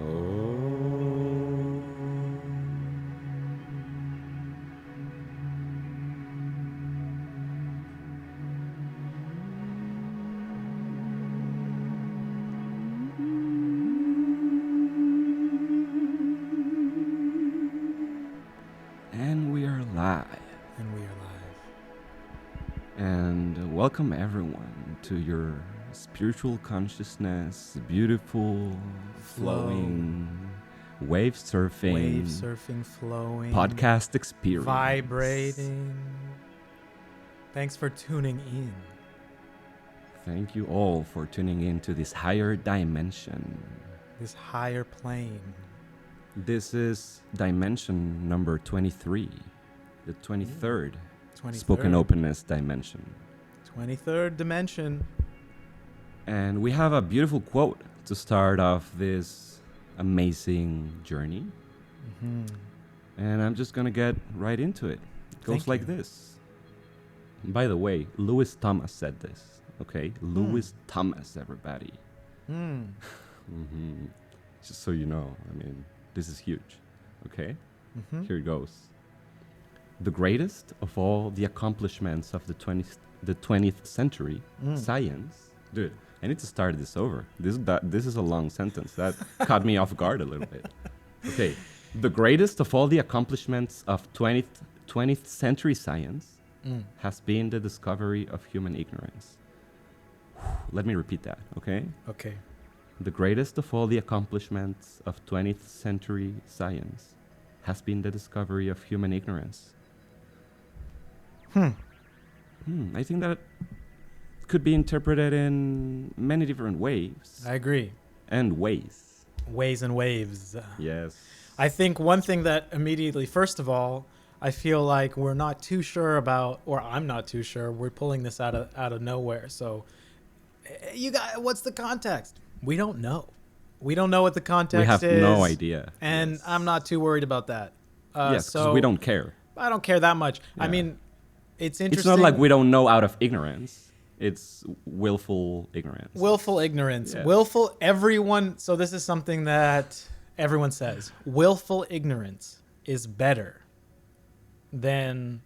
Oh. And we are live. And we are live. And welcome everyone to your spiritual consciousness, beautiful, flowing, wave surfing, Flowing. podcast experience. Vibrating. Thanks for tuning in. Thank you all for tuning in to this higher dimension. This higher plane. This is dimension number 23, the 23rd 23rd. spoken openness dimension. 23rd dimension. And we have a beautiful quote to start off this amazing journey. Mm-hmm. And I'm just going to get right into it. It goes Thank like you. this. By the way, Lewis Thomas said this, okay? Lewis Thomas, everybody. Mm-hmm. Just so you know, I mean, this is huge, okay? Mm-hmm. Here it goes. The greatest of all the accomplishments of the 20th century, science. Dude, I need to start this over. This is a long sentence. That caught me off guard a little bit. Okay. The greatest of all the accomplishments of 20th century science has been the discovery of human ignorance. Let me repeat that, okay? Okay. The greatest of all the accomplishments of 20th century science has been the discovery of human ignorance. I think that could be interpreted in many different ways I agree. and ways. Ways and waves. Yes. I think one thing that immediately, first of all, I feel like we're not too sure about, or I'm not too sure. We're pulling this out of nowhere. So, you got what's the context? We don't know. We don't know what the context is. We have no idea. And Yes. I'm not too worried about that. Yes, because so we don't care. I don't care that much. I Yeah. mean, it's It's interesting. not like we don't know out of ignorance. It's willful ignorance. Willful ignorance. Yes. Willful, everyone. So this is something that everyone says. Willful ignorance is better than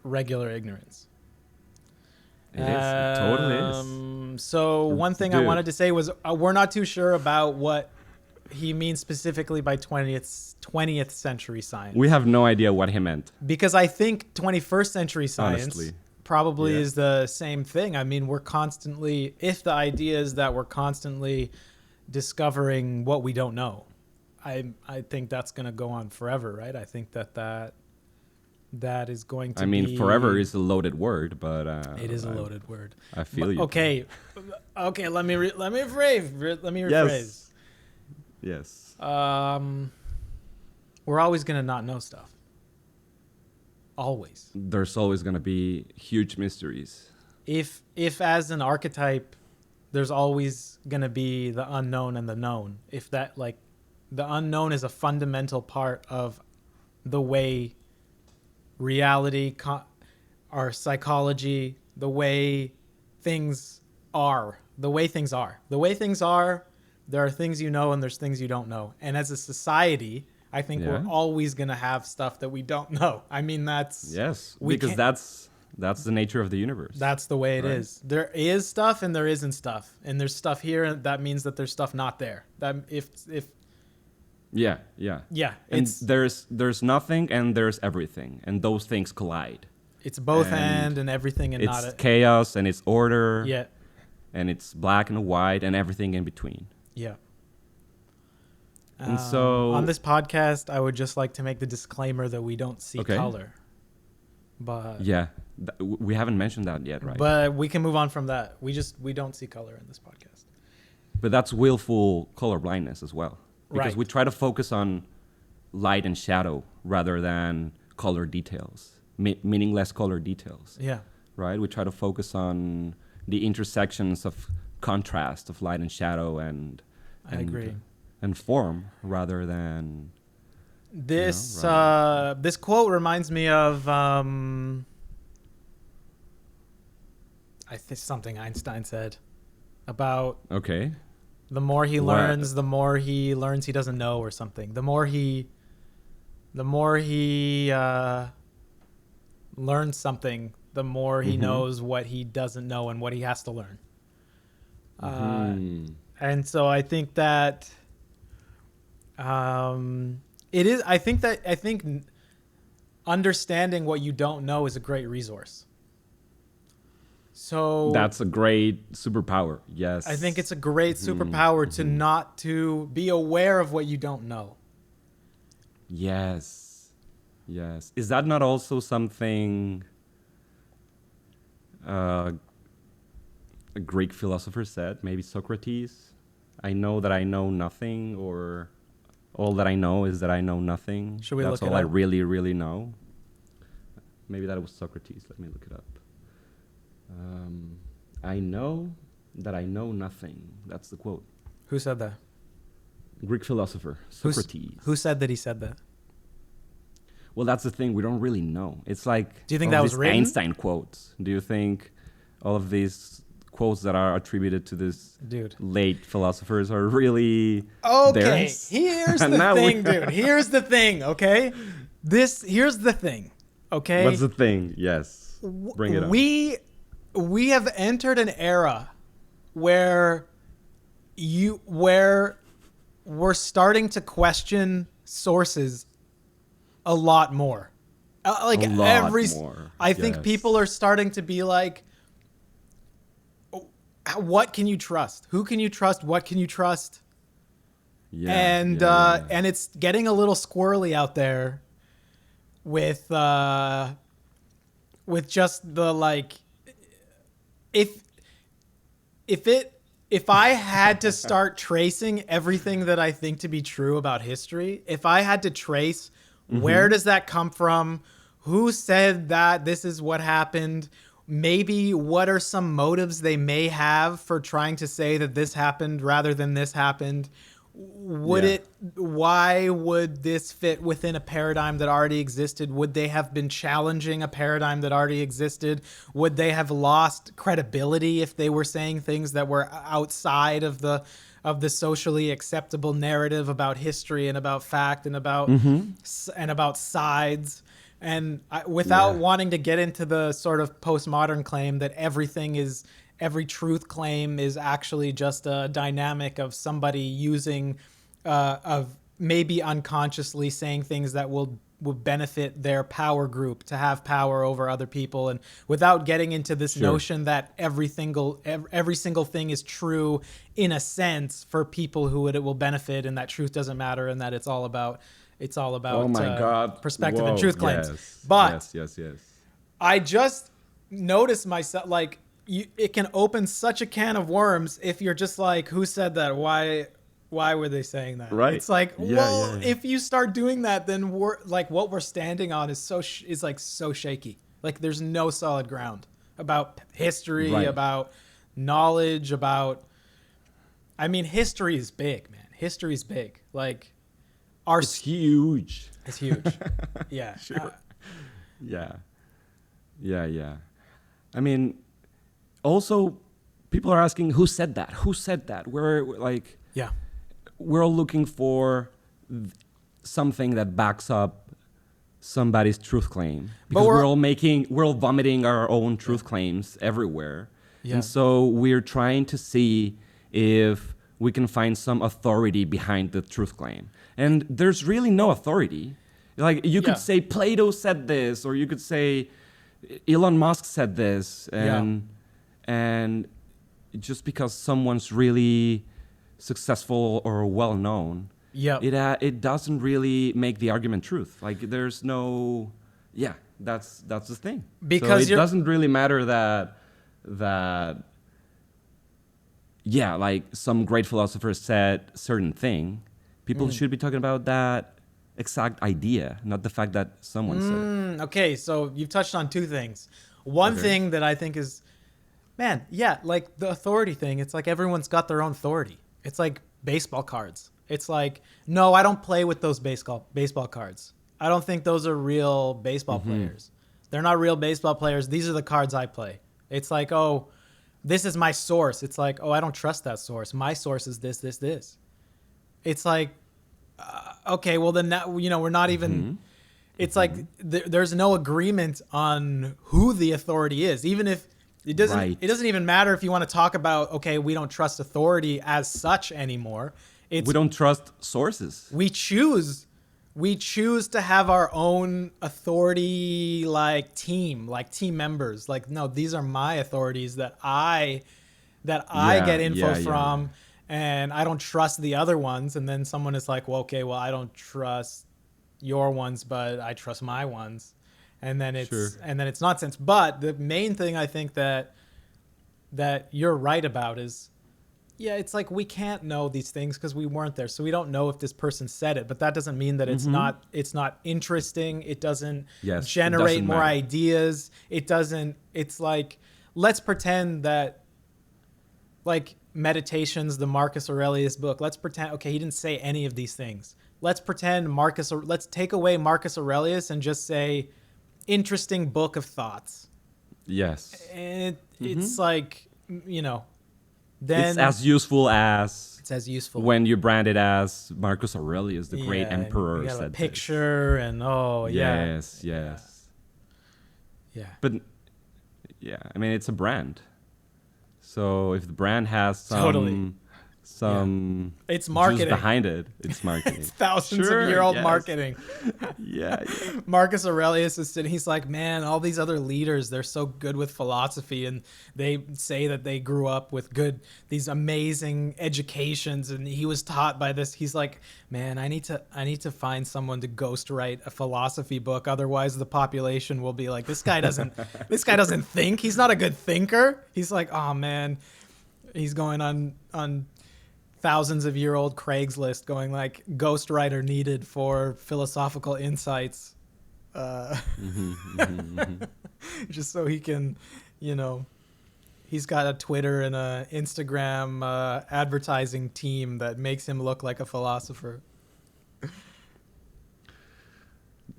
regular ignorance. It is. It totally is. So one thing I Dude. wanted to say was we're not too sure about what he means specifically by 20th century science. We have no idea what he meant. Because I think 21st century science Honestly. probably Yeah. is the same thing. I mean, we're constantly, if the idea is that we're constantly discovering what we don't know, I think that's going to go on forever, right? I think that is going to I mean, be... forever is a loaded word, but It is a loaded word. I feel you. Okay, let me rephrase. Yes. We're always going to not know stuff. Always. There's always going to be huge mysteries. If as an archetype, there's always going to be the unknown and the known. If that, like, the unknown is a fundamental part of the way reality, our psychology, the way things are, there are things you know and there's things you don't know. And as a society, I think Yeah. we're always going to have stuff that we don't know. I mean, that's... Yes, we because can't- that's the nature of the universe. That's the way it Right. is. There is stuff and there isn't stuff. And there's stuff here, and that means that there's stuff not there. That if Yeah. And it's there's nothing and there's everything, and those things collide. it's both and and everything and It's not it. chaos and it's order. Yeah. And it's black and white and everything in between. Yeah. And so on this podcast, I would just like to make the disclaimer that we don't see Okay. color. But yeah, we haven't mentioned that yet, right? But we can move on from that. We don't see color in this podcast. But that's willful colorblindness as well. Because Right. we try to focus on light and shadow rather than color details, meaningless color details, Yeah. right? We try to focus on the intersections of contrast of light and shadow and I agree. and form rather than This right. this quote reminds me of I think something Einstein said about okay. The more he What? learns, the more he learns he doesn't know or something. The more he learns something, the more he knows what he doesn't know and what he has to learn. And so I think that it is. I think understanding what you don't know is a great resource. So That's a great superpower. Yes. I think it's a great superpower to be aware of what you don't know. Yes. Yes. Is that not also something a Greek philosopher said? Maybe Socrates? I know that I know nothing, or all that I know is that I know nothing. Should we That's look it all I up? really, really know. Maybe that was Socrates. Let me look it up. I know that I know nothing. That's the quote. Who said that? Greek philosopher, Socrates. Who said that he said that? Well, that's the thing. We don't really know. It's like, Do you think all that was these written? Einstein quotes. Do you think all of these quotes that are attributed to this Dude. late philosophers are really Okay, theirs? here's the Now thing, dude. Here's the thing, okay? Here's the thing, okay? What's the thing? Yes. Bring it up. We have entered an era where we're starting to question sources a lot more. Like A lot more, I think yes. people are starting to be like, what can you trust? Who can you trust? What can you trust? Yeah, And yeah. and it's getting a little squirrely out there with just the like, if I had to start tracing everything that I think to be true about history, if I had to trace where does that come from, who said that this is what happened, maybe what are some motives they may have for trying to say that this happened rather than this happened, why would this fit within a paradigm that already existed? Would they have been challenging a paradigm that already existed? Would they have lost credibility if they were saying things that were outside of the socially acceptable narrative about history and about fact and about sides? And without wanting to get into the sort of postmodern claim that every truth claim is actually just a dynamic of somebody using, of maybe unconsciously saying things that will benefit their power group to have power over other people, and without getting into this notion that every single thing is true in a sense for people who it will benefit, and that truth doesn't matter, and that it's all about Oh my God. perspective Whoa, and truth claims. yes, But yes. I just noticed myself like, it can open such a can of worms if you're just like, who said that? Why were they saying that? Right. It's like, Yeah, well, yeah. if you start doing that, then we're like, what we're standing on is so shaky. Like there's no solid ground about history, Right. about knowledge, I mean, history is big, man. History's big. Like It's huge. it's huge. Yeah. Sure. Yeah. I mean, also, people are asking, who said that? Who said that? We're all looking for something that backs up somebody's truth claim, because we're all vomiting our own truth claims everywhere. Yeah. And so we're trying to see if we can find some authority behind the truth claim. And there's really no authority. Like you could say Plato said this, or you could say Elon Musk said this, and just because someone's really successful or well known, it doesn't really make the argument truth. Like there's no, that's the thing. Because so it doesn't really matter that like some great philosopher said certain thing. People should be talking about that exact idea, not the fact that someone said it. Okay, so you've touched on two things. One thing that I think is, like the authority thing, it's like everyone's got their own authority. It's like baseball cards. It's like, no, I don't play with those baseball cards. I don't think those are real baseball players. They're not real baseball players. These are the cards I play. It's like, oh, this is my source. It's like, oh, I don't trust that source. My source is this, this, this. It's like, okay, well then that, we're not even, it's like there's no agreement on who the authority is. Even if it doesn't even matter if you want to talk about, okay, we don't trust authority as such anymore. We don't trust sources. We choose to have our own authority, like team members. Like, no, these are my authorities that I get info from, and I don't trust the other ones. And then someone is like, well, okay, well, I don't trust your ones, but I trust my ones. And then it's nonsense. But the main thing I think that you're right about is, yeah, it's like we can't know these things because we weren't there, so we don't know if this person said it. But that doesn't mean that it's not interesting. It doesn't generate more ideas. It doesn't. It's like, let's pretend that, like Meditations, the Marcus Aurelius book. Let's pretend, okay, he didn't say any of these things. Let's pretend let's take away Marcus Aurelius and just say, interesting book of thoughts. Yes. And it's like, then it's as useful when you brand it as Marcus Aurelius, the great emperor. You got said a picture this. And yes. But yeah, I mean, it's a brand. So if the brand has some it's marketing behind it, it's marketing. It's thousands of year old marketing. yeah. Marcus Aurelius is sitting, he's like, man, all these other leaders, they're so good with philosophy, and they say that they grew up with these amazing educations, and he was taught by this. He's like, man, I need to find someone to ghostwrite a philosophy book, otherwise the population will be like, this guy doesn't think, he's not a good thinker. He's like, oh man, he's going on thousands of year old Craigslist going like, ghostwriter needed for philosophical insights, just so he can, he's got a Twitter and a Instagram advertising team that makes him look like a philosopher.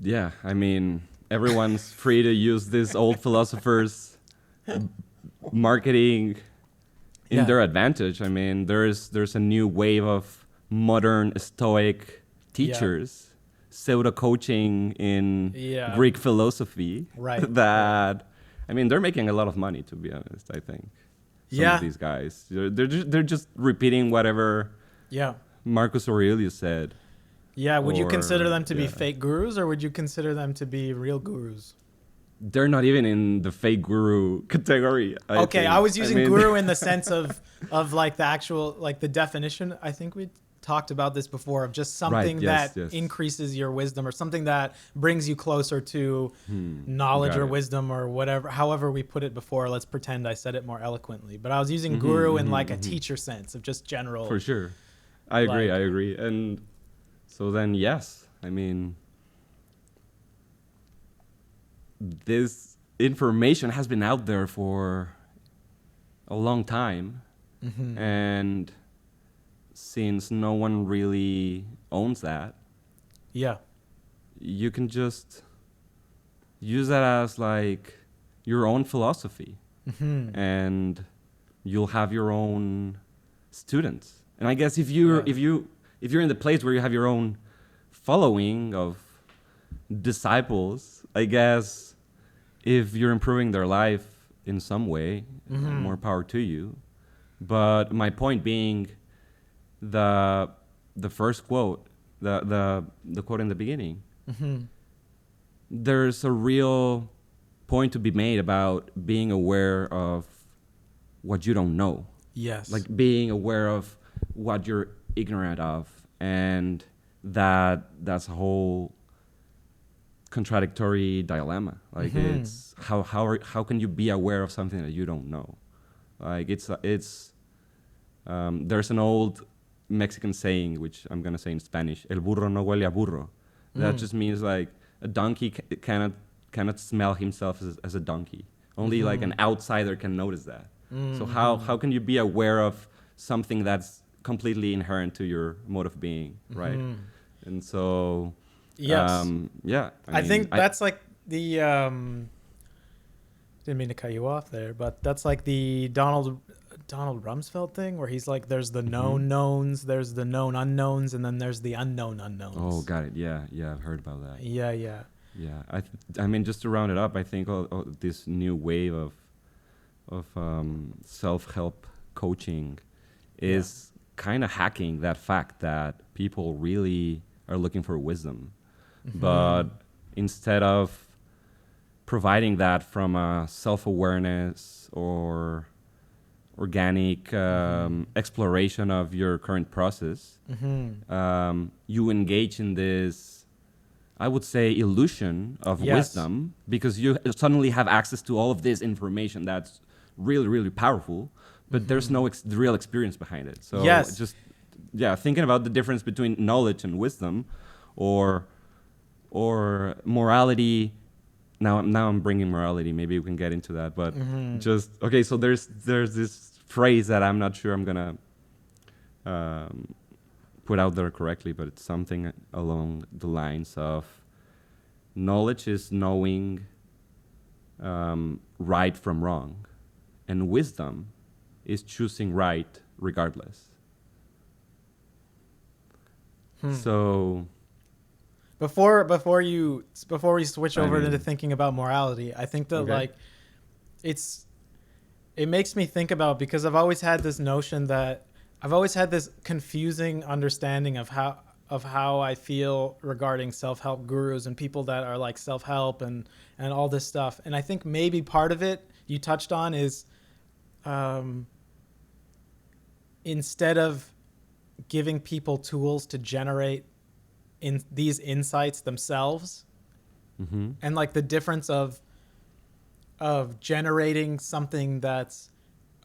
Yeah, I mean, everyone's free to use these old philosophers' marketing in their advantage. I mean, there's a new wave of modern Stoic teachers, pseudo coaching in Greek philosophy. Right. That, I mean, they're making a lot of money, to be honest. I think some of these guys, they're just repeating whatever Marcus Aurelius said. Yeah. Would you consider them to be fake gurus, or would you consider them to be real gurus? They're not even in the fake guru category. I was using guru in the sense of like the actual, like the definition. I think we talked about this before, of just something that increases your wisdom, or something that brings you closer to knowledge or wisdom, or whatever, however we put it before. Let's pretend I said it more eloquently, but I was using guru in like a teacher sense of just general. For sure. I agree. And so then, yes, I mean, this information has been out there for a long time, and since no one really owns that, you can just use that as like your own philosophy, and you'll have your own students. And I guess if you're in the place where you have your own following of disciples, I guess if you're improving their life in some way, more power to you. But my point being, the first quote, the quote in the beginning, there's a real point to be made about being aware of what you don't know. Yes. Like being aware of what you're ignorant of, and that's a whole contradictory dilemma. Like it's how can you be aware of something that you don't know? Like it's there's an old Mexican saying, which I'm gonna say in Spanish, "El burro no huele a burro." That just means like a donkey cannot smell himself as a donkey. Only like an outsider can notice that. So how can you be aware of something that's completely inherent to your mode of being, right? And so yes, I think that's like the didn't mean to cut you off there, but that's like the Donald Rumsfeld thing where he's like, there's the known knowns, there's the known unknowns, and then there's the unknown unknowns. Oh, got it. Yeah, I've heard about that. Yeah. Yeah, I mean, just to round it up, I think this new wave of self-help coaching is kind of hacking that fact that people really are looking for wisdom, but instead of providing that from a self-awareness or organic exploration of your current process, you engage in this, I would say, illusion of wisdom, because you suddenly have access to all of this information that's really, really powerful, but there's no real experience behind it. So just thinking about the difference between knowledge and wisdom, or morality. Now I'm bringing morality. Maybe we can get into that, but so there's this phrase that I'm not sure I'm gonna put out there correctly, but it's something along the lines of knowledge is knowing right from wrong, and wisdom is choosing right regardless. So before we switch over into thinking about morality, I think that like it makes me think about, because I've always had this notion that I've always had this confusing understanding of how I feel regarding self-help gurus and people that are like self-help and all this stuff. And I think maybe part of it you touched on is instead of giving people tools to generate in these insights themselves, and like the difference of generating something that's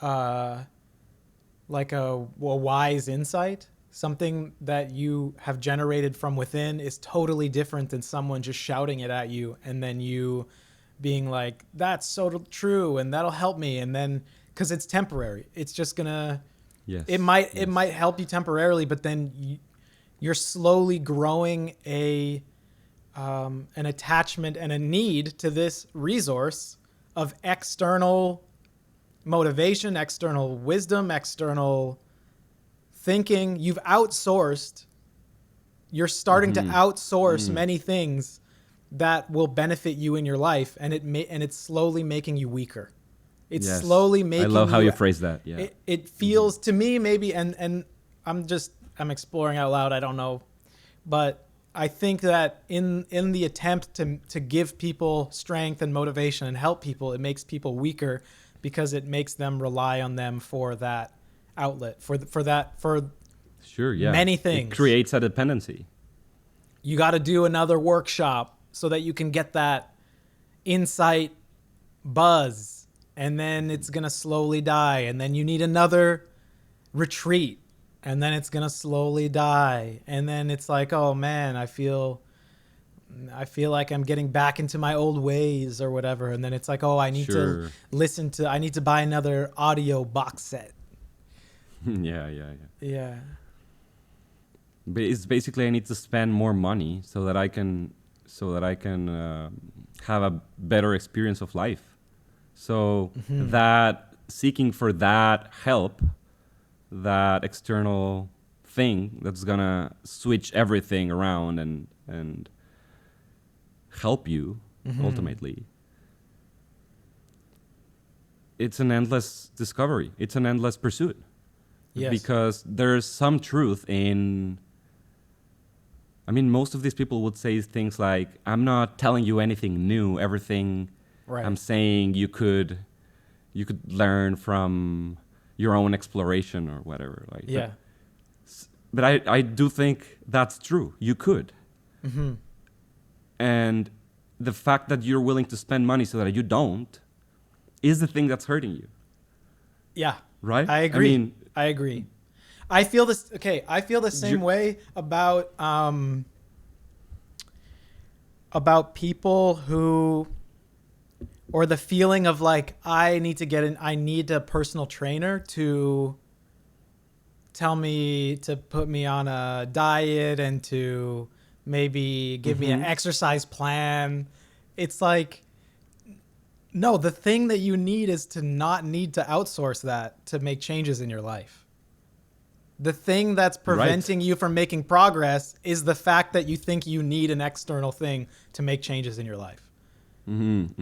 like a wise insight, something that you have generated from within, is totally different than someone just shouting it at you and then you being like, that's so true and that'll help me, and then because it's temporary, it's just gonna it might help you temporarily, but then you're slowly growing an attachment and a need to this resource of external motivation, external wisdom, external thinking. You've outsourced. You're starting to outsource many things that will benefit you in your life, and it's slowly making you weaker. It's slowly making. I love how you phrase that. Yeah, it feels to me maybe, and I'm exploring out loud. I don't know, but I think that in the attempt to give people strength and motivation and help people, it makes people weaker, because it makes them rely on them for that outlet, for many things. It creates a dependency. You got to do another workshop so that you can get that insight buzz, and then it's going to slowly die, and then you need another retreat, and then it's going to slowly die, and then it's like, oh man, I feel like I'm getting back into my old ways or whatever, and then it's like, oh, I need to buy another audio box set. Yeah. But it's basically, I need to spend more money so that I can have a better experience of life. So that seeking for that help, that external thing that's gonna switch everything around and help you ultimately, it's an endless discovery. It's an endless pursuit. Yes. Because there's some truth in, I mean, most of these people would say things like, I'm not telling you anything new. Everything I'm saying you could learn from your own exploration or whatever. Like, yeah. But I do think that's true. You could. And the fact that you're willing to spend money so that you don't is the thing that's hurting you. Yeah. Right? I agree. I agree. I feel this. Okay. I feel the same way about people who, or the feeling of like, I need a personal trainer to tell me to put me on a diet and to maybe give me an exercise plan. It's like, No, the thing that you need is to not need to outsource that to make changes in your life. The thing that's preventing you from making progress is the fact that you think you need an external thing to make changes in your life. And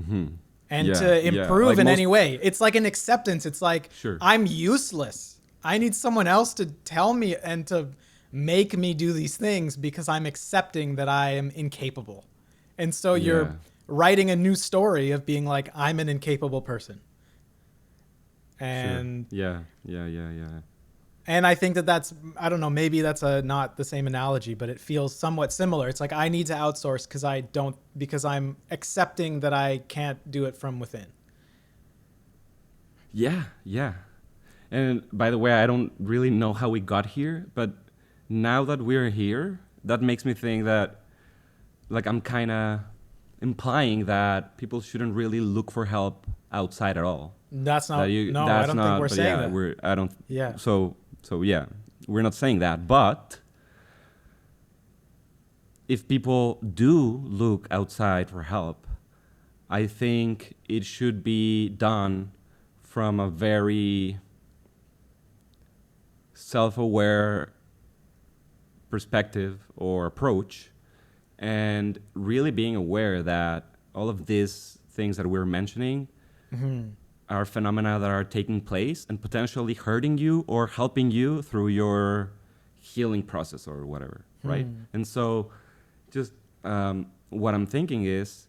to improve Like in any way. It's like an acceptance. It's like, I'm useless. I need someone else to tell me and to make me do these things because I'm accepting that I am incapable. And so you're writing a new story of being like, I'm an incapable person. And yeah. And I think that that's, I don't know, maybe that's not the same analogy, but it feels somewhat similar. It's like I need to outsource because I'm accepting that I can't do it from within. Yeah. And by the way, I don't really know how we got here, but now that we're here, that makes me think that, like, I'm kind of implying that people shouldn't really look for help outside at all. That's not, I don't think we're saying that. So yeah, we're not saying that, but if people do look outside for help, I think it should be done from a very self-aware perspective or approach, and really being aware that all of these things that we're mentioning are phenomena that are taking place and potentially hurting you or helping you through your healing process or whatever, right? And so just what I'm thinking is,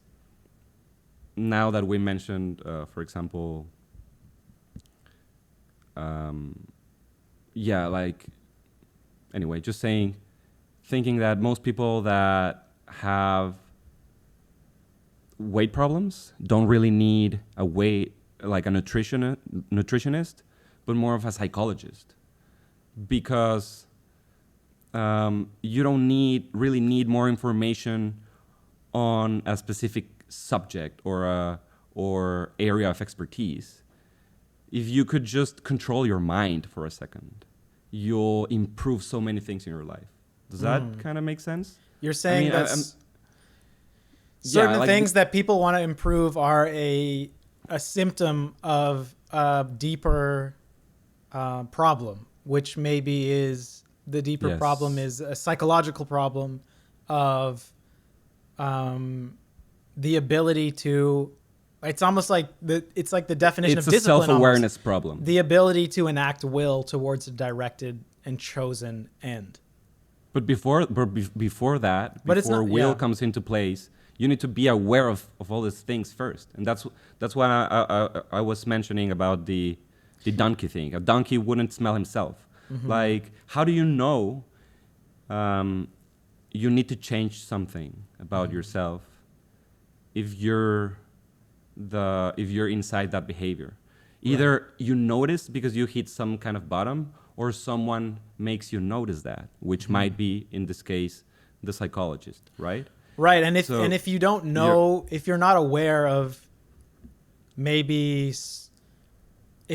now that we mentioned, for example, just thinking that most people that have weight problems don't really need a nutritionist, but more of a psychologist, because you don't really need more information on a specific subject or area of expertise. If you could just control your mind for a second, you'll improve so many things in your life. Does that kind of make sense? You're saying certain things that people want to improve are a symptom of a deeper problem, which maybe is the deeper problem is a psychological problem of the ability to. It's almost like it's like the definition of discipline. It's a self-awareness problem. The ability to enact will towards a directed and chosen end. But before will comes into place, you need to be aware of all these things first. And that's why I was mentioning about the donkey thing. A donkey wouldn't smell himself. Like, how do you know you need to change something about yourself if you're inside that behavior? Either you notice because you hit some kind of bottom, or someone makes you notice that, which might be, in this case, the psychologist, right? Right, and if you don't know, if you're not aware of if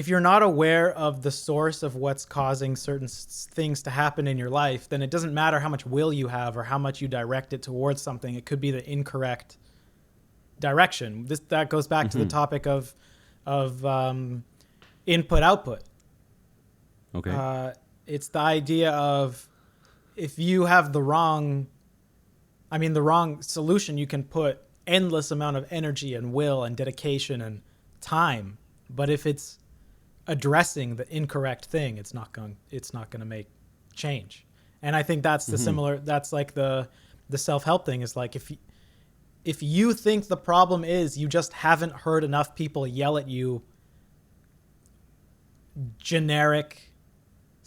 you're not aware of the source of what's causing certain things to happen in your life, then it doesn't matter how much will you have or how much you direct it towards something. It could be the incorrect direction. That goes back to the topic of input output. Okay. It's the idea of, if you have the wrong solution, you can put endless amount of energy and will and dedication and time, but if it's addressing the incorrect thing, it's not going to make change. And I think that's that's like the self-help thing, is like, if you think the problem is you just haven't heard enough people yell at you generic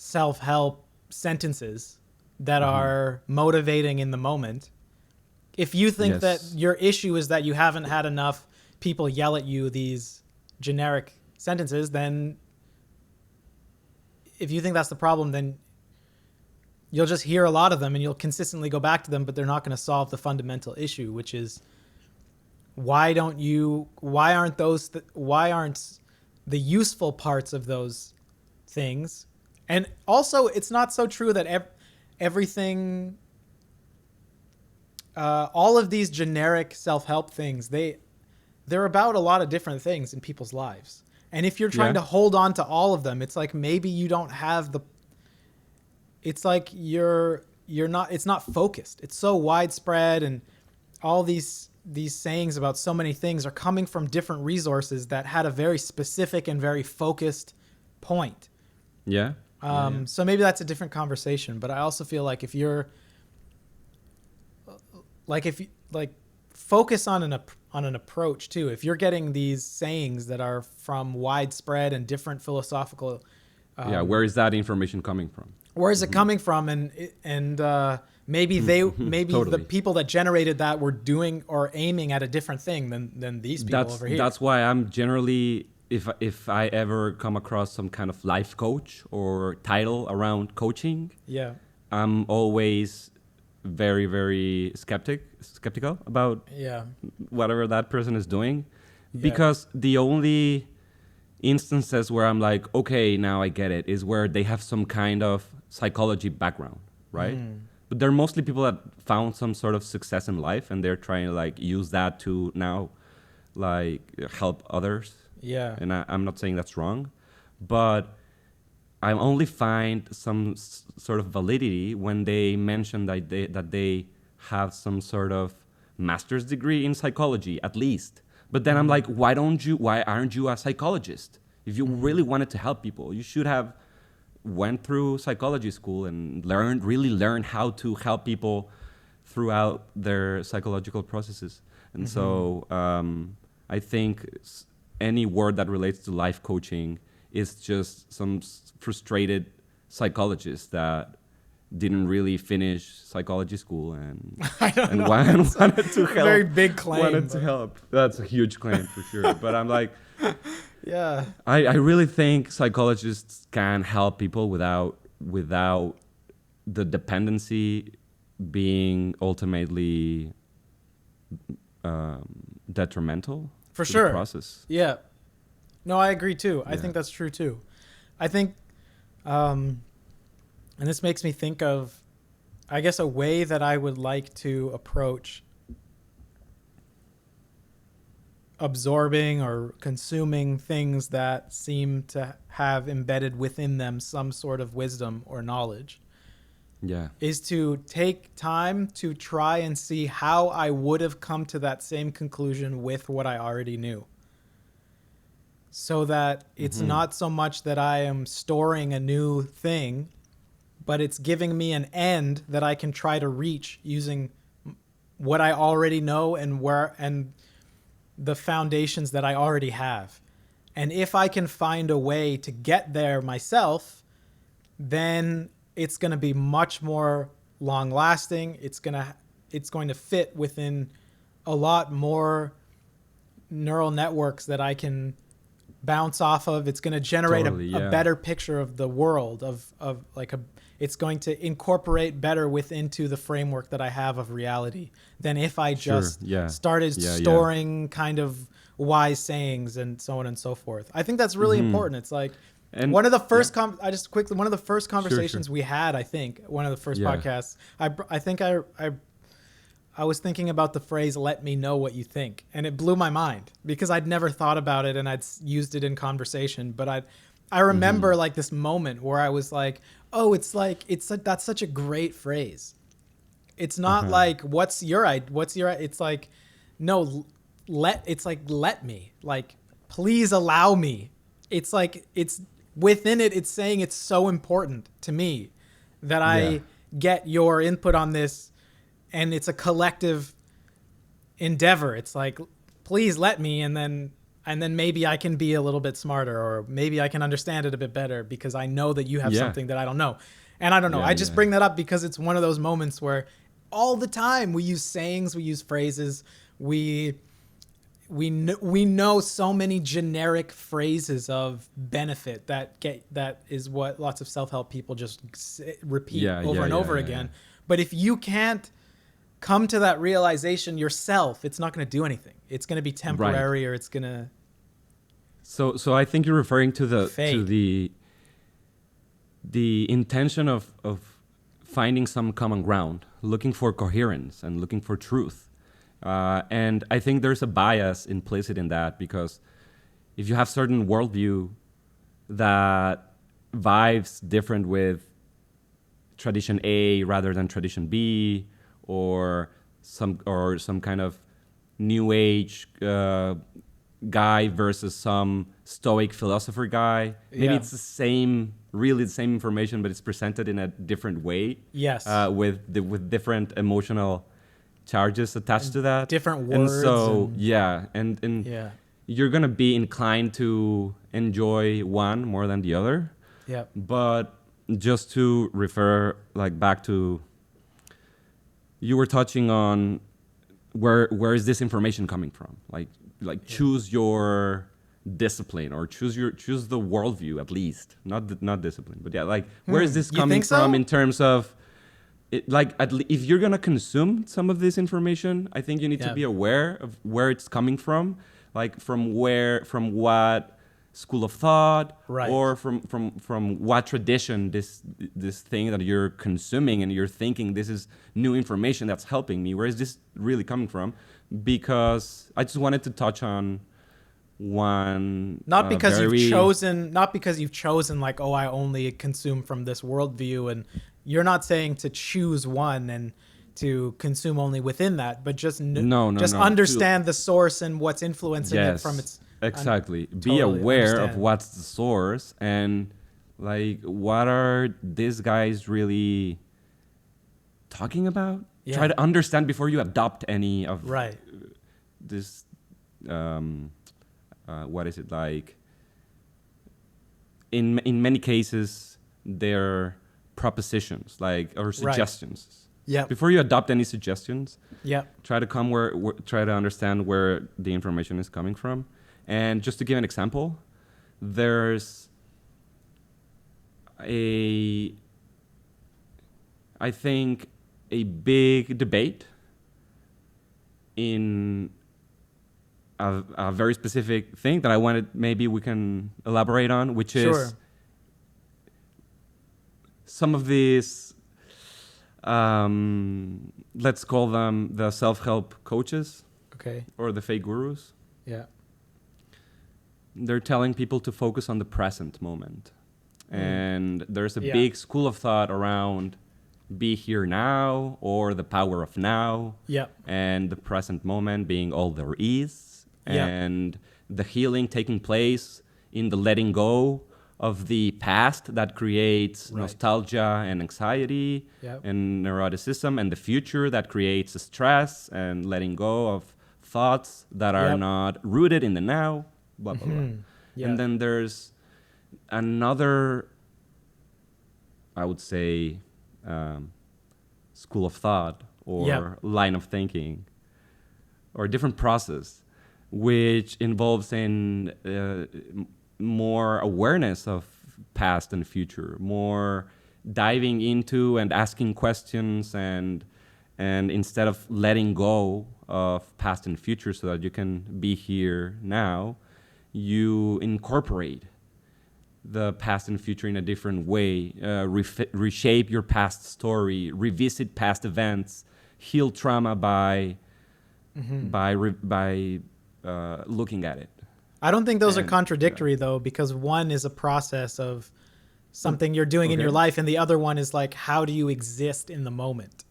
self-help sentences that are motivating in the moment, if you think that your issue is that you haven't had enough people yell at you these generic sentences, then if you think that's the problem, then you'll just hear a lot of them and you'll consistently go back to them, but they're not going to solve the fundamental issue, which is why aren't the useful parts of those things? And also, it's not so true that everything, all of these generic self-help things, they're about a lot of different things in people's lives. And if you're trying Yeah. to hold on to all of them, it's like maybe you don't have the, it's like you're not, it's not focused. It's so widespread, and all these sayings about so many things are coming from different resources that had a very specific and very focused point. Yeah. So maybe that's a different conversation, but I also feel like if you're if you focus on an approach too. If you're getting these sayings that are from widespread and different philosophical, Where is that information coming from? where is it coming from? And maybe Totally. the people that generated that were doing or aiming at a different thing than these people over here. That's why I'm generally, if I ever come across some kind of life coach or title around coaching, Yeah. I'm always very, very skeptical about Yeah. whatever that person is doing, because the only instances where I'm like, okay, now I get it, is where they have some kind of psychology background, right? But they're mostly people that found some sort of success in life, and they're trying to like use that to now like help others. Yeah. And I'm not saying that's wrong, but I only find some sort of validity when they mention that they have some sort of master's degree in psychology, at least. But then I'm like, why aren't you a psychologist? If you really wanted to help people, you should have went through psychology school and really learned how to help people throughout their psychological processes. And so I think any word that relates to life coaching is just some frustrated psychologist that didn't really finish psychology school and wanted to help. Very big claim. Wanted to help. That's a huge claim for sure. But I'm like, Yeah. I really think psychologists can help people without the dependency being ultimately detrimental For to sure. the process. Yeah. No, I agree too. I Yeah. think that's true too. I think, and this makes me think of, I guess, a way that I would like to approach absorbing or consuming things that seem to have embedded within them some sort of wisdom or knowledge, Yeah. is to take time to try and see how I would have come to that same conclusion with what I already knew. So that it's not so much that I am storing a new thing, but it's giving me an end that I can try to reach using what I already know and the foundations that I already have. And if I can find a way to get there myself, then it's going to be much more long lasting. It's going to fit within a lot more neural networks that I can bounce off of. It's going to generate a better picture of the world it's going to incorporate better into the framework that I have of reality than if I just started storing kind of wise sayings and so on and so forth. I think that's really important. It's like, and one of the first one of the first conversations we had, I think one of the first podcasts, I think I was thinking about the phrase, let me know what you think. And it blew my mind because I'd never thought about it and I'd used it in conversation. But I remember like this moment where I was like, oh, that's such a great phrase. It's not like, it's like, no, let me, like, please allow me. It's like, it's within it. It's saying it's so important to me that I get your input on this. And it's a collective endeavor. It's like, please let me, and then maybe I can be a little bit smarter, or maybe I can understand it a bit better because I know that you have something that I don't know. And I don't know. I just bring that up because it's one of those moments where all the time we use sayings, we use phrases, we know so many generic phrases of benefit that is what lots of self-help people just repeat over and over again. But if you can't come to that realization yourself, it's not going to do anything. It's going to be temporary, or it's going to. So I think you're referring to the intention of finding some common ground, looking for coherence and looking for truth. And I think there's a bias implicit in that, because if you have certain worldview that vibes different with tradition A rather than tradition B, or some kind of new age guy versus some stoic philosopher guy. Maybe it's the same, really the same information, but it's presented in a different way. Yes. With different emotional charges attached to that. Different words. And so, and yeah. you're going to be inclined to enjoy one more than the other. Yeah. But just to refer back to, you were touching on where is this information coming from? Choose your discipline, or choose the worldview, at least, not discipline, but where is this coming from in terms of it? If you're gonna consume some of this information, I think you need to be aware of where it's coming from, from what school of thought, right, or from what tradition this thing that you're consuming and you're thinking this is new information that's helping me. Where is this really coming from? Because I just wanted to touch on one. Not because you've chosen I only consume from this worldview, and you're not saying to choose one and to consume only within that, but just understand the source and what's influencing it from its. Exactly. Be aware of what's the source, and what are these guys really talking about? Yeah. Try to understand before you adopt any of this. What is it like? In many cases, they're propositions, or suggestions. Yeah. Before you adopt any suggestions, try to understand where the information is coming from. And just to give an example, there's I think, a big debate in a very specific thing that I wanted, maybe we can elaborate on, which is some of these, let's call them the self-help coaches, or the fake gurus. Yeah. They're telling people to focus on the present moment. And there's a big school of thought around be here now, or the power of now. And the present moment being all there is. And the healing taking place in the letting go of the past that creates nostalgia and anxiety and neuroticism, and the future that creates stress and letting go of thoughts that are not rooted in the now. Blah, blah, blah. And then there's another, I would say, school of thought or line of thinking, or a different process, which involves in more awareness of past and future, more diving into and asking questions, and instead of letting go of past and future so that you can be here now, you incorporate the past and future in a different way, reshape your past story, revisit past events, heal trauma by looking at it. I don't think those are contradictory though, because one is a process of something you're doing in your life, and the other one is how do you exist in the moment?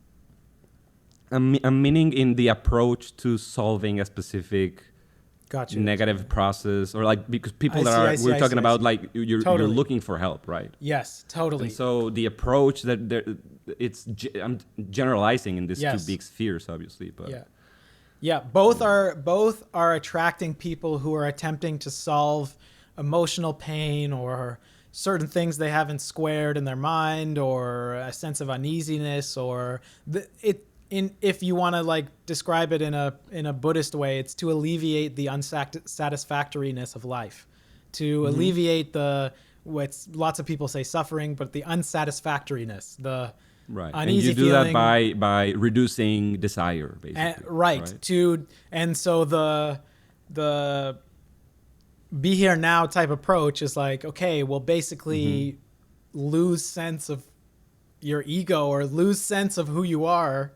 I'm meaning in the approach to solving a specific negative process, or because people we're talking about you're looking for help, right? Yes, totally. And so the approach that I'm generalizing in these two big spheres, obviously, but both are attracting people who are attempting to solve emotional pain or certain things they haven't squared in their mind, or a sense of uneasiness, or if you want to describe it in a Buddhist way, it's to alleviate the unsatisfactoriness of life, to alleviate what lots of people say suffering, but the unsatisfactoriness, the uneasy and you do feeling. that by reducing desire, basically. And so the be here now type approach is basically lose sense of your ego, or lose sense of who you are.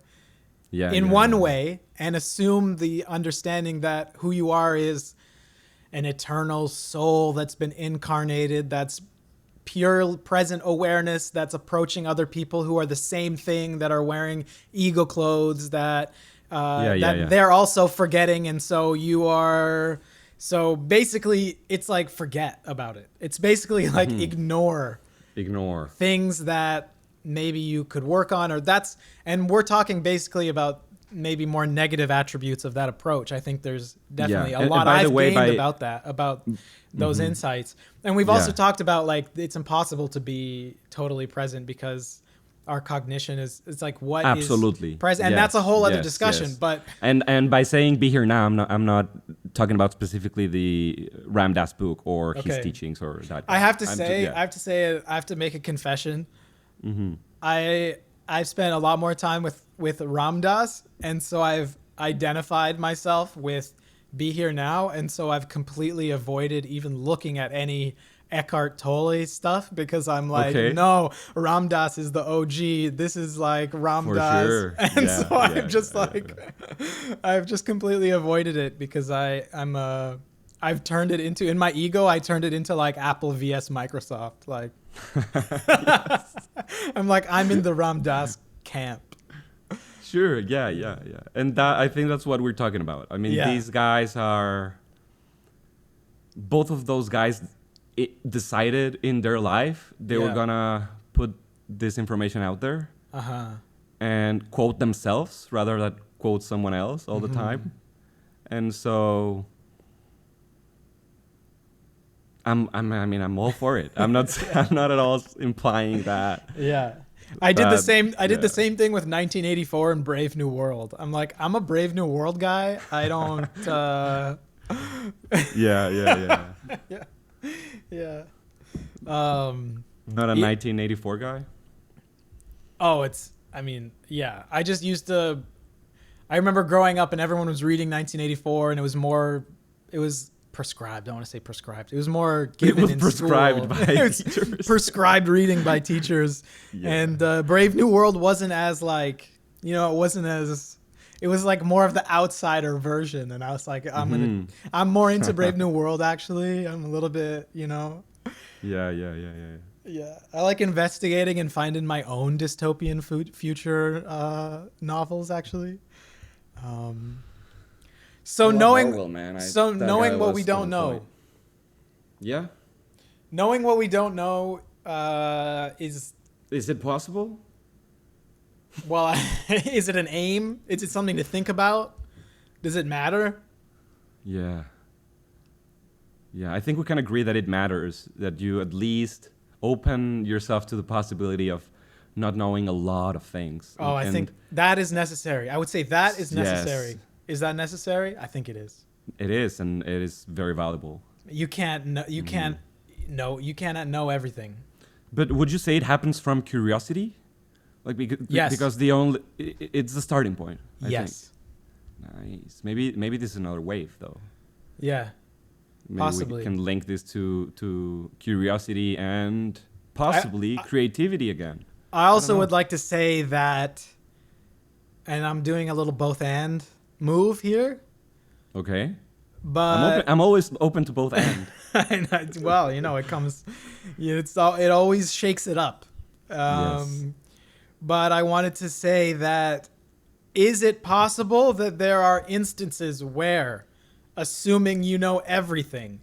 One way, and assume the understanding that who you are is an eternal soul that's been incarnated, that's pure present awareness, that's approaching other people who are the same thing, that are wearing ego clothes, that they're also forgetting, and so you are. So basically, it's like forget about it. It's basically like ignore things that maybe you could work on, and we're talking basically about maybe more negative attributes of that approach. I think there's definitely a lot I've gained about those insights. And we've also talked about like it's impossible to be totally present because our cognition is like what is present, and that's a whole other discussion. Yes. But and by saying be here now, I'm not talking about specifically the Ram Dass book or his teachings or that. I have to make a confession. I've spent a lot more time with Ram Dass, and so I've identified myself with be here now, and so I've completely avoided even looking at any Eckhart Tolle stuff because I'm like, no, Ram Dass is the OG. This is like Ram Dass. Sure. And I've just completely avoided it because I've turned it into, in my ego, I turned it into like Apple vs Microsoft. Like, I'm like, I'm in the Ram Dass camp. Sure. Yeah. And I think that's what we're talking about. I mean, these guys are, both of those guys decided in their life they were gonna put this information out there and quote themselves rather than quote someone else all the time. And so I'm all for it. I'm not at all implying that. Yeah. I did the same. I did the same thing with 1984 and Brave New World. I'm like, I'm a Brave New World guy. I don't. Yeah. Yeah. Not a 1984 guy. Oh, I just used to. I remember growing up and everyone was reading 1984, and it was prescribed. I don't want to say prescribed. It was more given in prescribed school. by teachers. Prescribed reading by teachers. And Brave New World wasn't as like, it wasn't as, it was like more of the outsider version. And I was like, I'm more into Brave New World actually. I'm a little bit, Yeah. Yeah, I like investigating and finding my own dystopian future novels actually. Knowing what we don't know. Yeah. Knowing what we don't know is it possible? Well, is it an aim? Is it something to think about? Does it matter? Yeah. Yeah, I think we can agree that it matters, that you at least open yourself to the possibility of not knowing a lot of things. Oh, I think that is necessary. I would say that is necessary. Yes. Is that necessary? I think it is. It is, and it is very valuable. You cannot know everything. But would you say it happens from curiosity? Like yes. Because it's the starting point. I think. Nice. Maybe this is another wave though. Yeah. Maybe possibly. We can link this to curiosity and possibly creativity again. I also would like to say that, and I'm doing a little both and move here. Okay. But I'm always open to both and. Well, it comes, it always shakes it up. Yes. But I wanted to say that, is it possible that there are instances where, assuming you know everything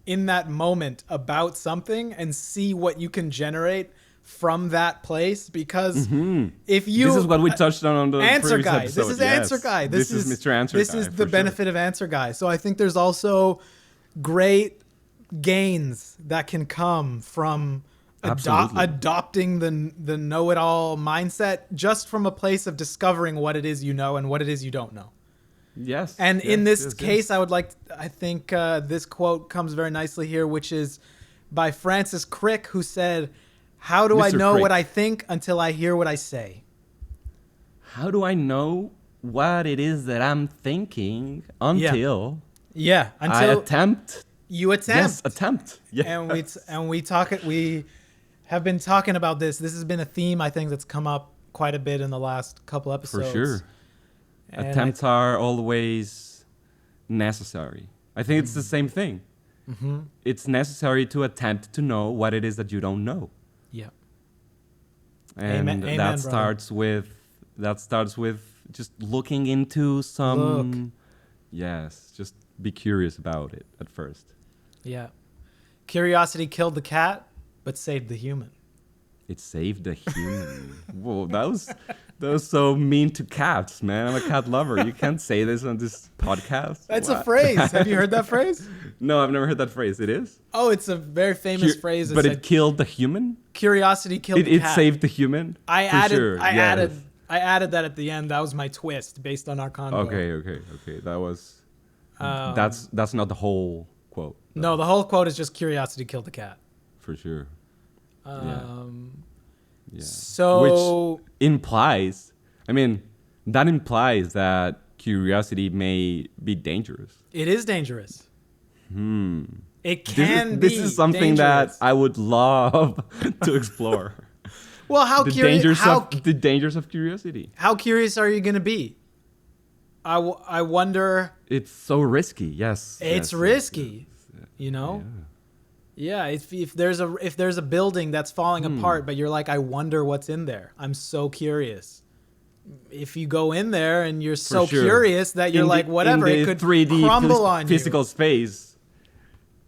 in that moment about something and see what you can generate from that place? Because if you... This is what we touched on the Answer previous Guy. episode. This is Answer Guy. This is Mr. Answer Guy. This is the benefit of Answer Guy. So I think there's also great gains that can come from adopting the know-it-all mindset just from a place of discovering what it is you know and what it is you don't know. Yes. And in this case, I think this quote comes very nicely here, which is by Francis Crick, who said, "How do I know what I think until I hear what I say?" How do I know what it is that I'm thinking until I attempt? You attempt. Yes, attempt. Yeah. And we have been talking about this. This has been a theme I think that's come up quite a bit in the last couple episodes. For sure. And Attempts are always necessary. I think it's the same thing. Mm-hmm. It's necessary to attempt to know what it is that you don't know. Yeah. And Amen, that brother. starts with just looking into some. Yes, just be curious about it at first. Yeah. Curiosity killed the cat, but saved the human. It saved the human. Whoa, that was so mean to cats, man. I'm a cat lover. You can't say this on this podcast. That's a What? phrase. Have you heard that phrase? No, I've never heard that phrase. It is? Oh, it's a very famous phrase. That But said, it killed the human? curiosity killed the It cat. saved the human? I For added. sure, I yes. added that at the end. That was my twist based on our convo. Okay. That was... Um, that's not the whole quote. No, the whole quote is just curiosity killed the cat. For sure. Yeah. So Which implies... I mean, that implies that curiosity may be dangerous. it is dangerous. It can This be. is something dangerous. that I would love to explore. Well, how the dangers of curiosity. how curious are you going to be? I wonder. It's so risky. Yes. It's yes, risky, yes. you know. Yeah, if there's a building that's falling apart, but you're like, I wonder what's in there. I'm so curious. If you go in there and you're so sure. curious that you're like, whatever, it could 3D crumble on physical you. space.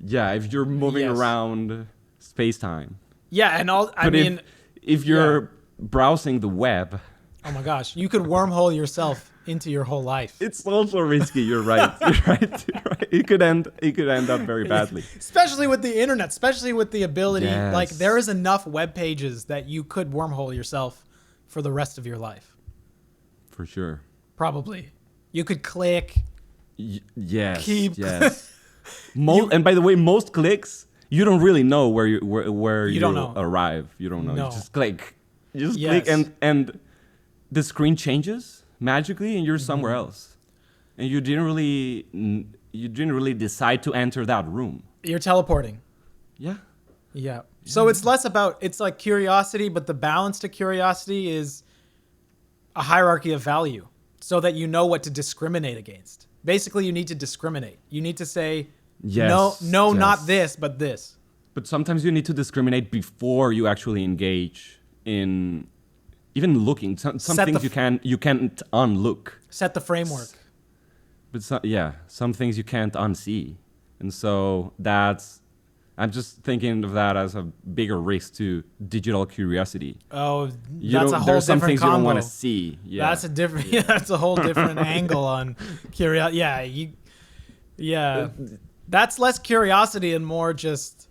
Yeah, if you're moving Yes. around space-time. Yeah, and all. I But mean, if you're browsing the web, oh my gosh, you could wormhole yourself into your whole life. it's also risky. You're right. You're right. It could end up very badly. Especially with the internet, especially with the ability, Yes. like there is enough web pages that you could wormhole yourself for the rest of your life. For sure. Probably. You could click. Yes. Keep- Yes. And by the way, most clicks, you don't really know where you don't know. arrive. You don't know. No. You just click. You just Yes. click and the screen changes magically and you're somewhere else. And you didn't really decide to enter that room. You're teleporting. Yeah. Yeah. So it's less about, it's like curiosity, but the balance to curiosity is a hierarchy of value so that you know what to discriminate against. Basically, you need to discriminate. You need to say, Yes. no, yes. not this, but this. But sometimes you need to discriminate before you actually engage in even looking. Some things you can't unlook. Set the framework. But some things you can't unsee. And so I'm just thinking of that as a bigger risk to digital curiosity. Oh, that's a There whole are some different things you don't want combo. to see. Yeah. That's a different. Yeah, that's a whole different angle on curiosity. Yeah. That's less curiosity and more just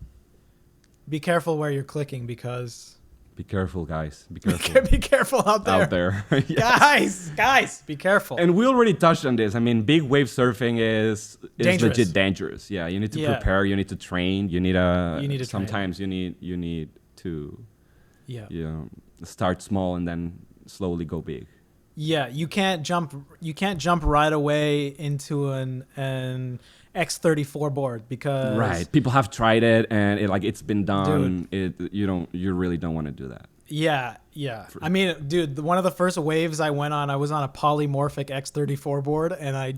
be careful where you're clicking because Be careful, guys. Be careful. be careful out there. Out there. Yes. Guys, be careful. And we already touched on this. I mean, big wave surfing is Dangerous. legit dangerous. Yeah, you need to Yeah. prepare. You need to train. You need to sometimes train. you need to Yeah. start small and then slowly go big. Yeah, you can't jump right away into an X34 board because Right. People have tried it and it's been done. You really don't want to do that. Yeah. I mean, dude, one of the first waves I went on, I was on a polymorphic X34 board, and I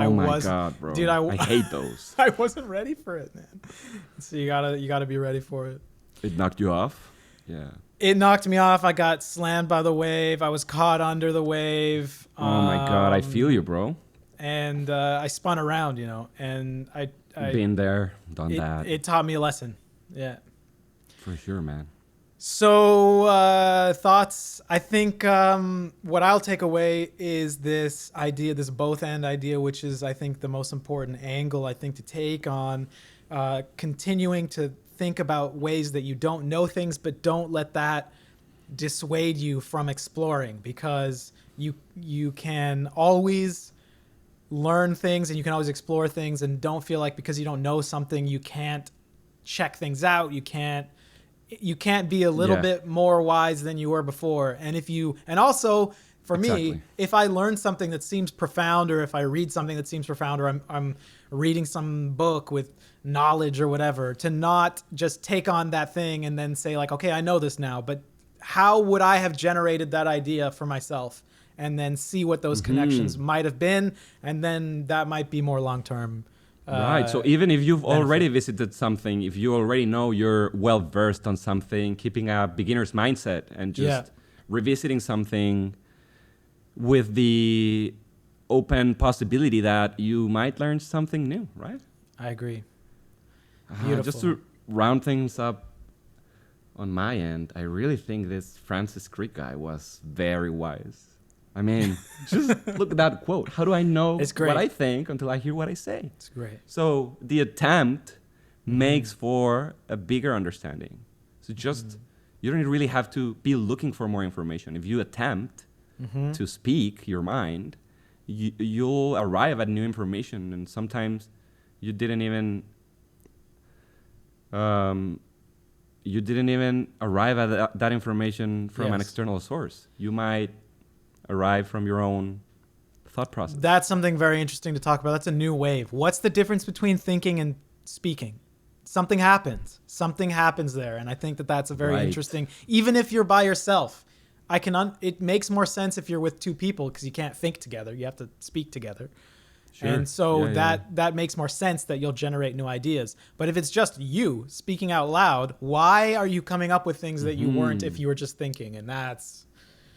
my God, bro. Dude, I hate those. I wasn't ready for it, man. So you gotta be ready for it. It knocked you off? Yeah. It knocked me off. I got slammed by the wave. I was caught under the wave. Oh my God, I feel you, bro. And I spun around, and I Been there, done that. It taught me a lesson. Yeah. For sure, man. So thoughts. I think what I'll take away is this idea, this both end idea, which is I think the most important angle I think to take on continuing to think about ways that you don't know things, but don't let that dissuade you from exploring, because you can always learn things and you can always explore things, and don't feel like because you don't know something you can't check things out. You can't be a little bit more wise than you were before. And also for me, if I learn something that seems profound, or if I read something that seems profound, or I'm reading some book with knowledge or whatever, to not just take on that thing and then say like, okay, I know this now, but how would I have generated that idea for myself? and then see what those connections might have been, and then that might be more long-term. Right. So even if you've already visited something, if you already know you're well versed on something, keeping a beginner's mindset and just revisiting something with the open possibility that you might learn something new, right? I agree. Just to round things up on my end, I really think this Francis Crick guy was very wise. I mean, just look at that quote. How do I know what I think until I hear what I say? It's great. So the attempt makes for a bigger understanding. So just, you don't really have to be looking for more information. If you attempt to speak your mind, you'll arrive at new information. And sometimes you didn't even arrive at that information from an external source. You might arrive from your own thought process. That's something very interesting to talk about. That's a new wave. What's the difference between thinking and speaking? Something happens. Something happens there. And I think that that's a very interesting, even if you're by yourself, it makes more sense if you're with two people because you can't think together. You have to speak together. Sure. And so that makes more sense that you'll generate new ideas. But if it's just you speaking out loud, why are you coming up with things that you weren't if you were just thinking? And that's...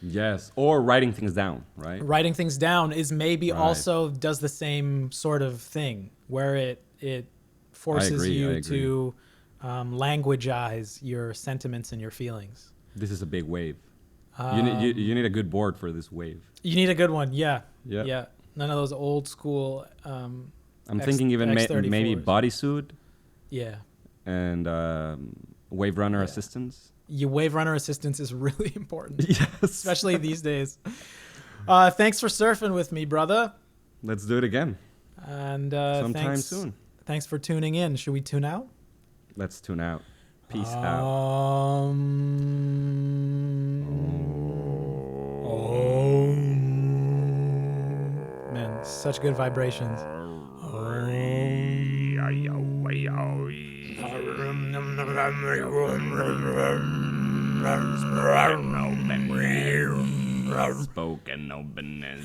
Yes, or writing things down, right? Writing things down is maybe also does the same sort of thing where it forces you to languageize your sentiments and your feelings. This is a big wave. You need a good board for this wave. You need a good one, yeah. None of those old school. I'm thinking even maybe bodysuit. Yeah. And wave runner assistance. Your wave runner assistance is really important. Yes. Especially these days. Thanks for surfing with me, brother. Let's do it again. And sometime soon. Thanks for tuning in. Should we tune out? Let's tune out. Peace out. Man, such good vibrations. Spoken openness.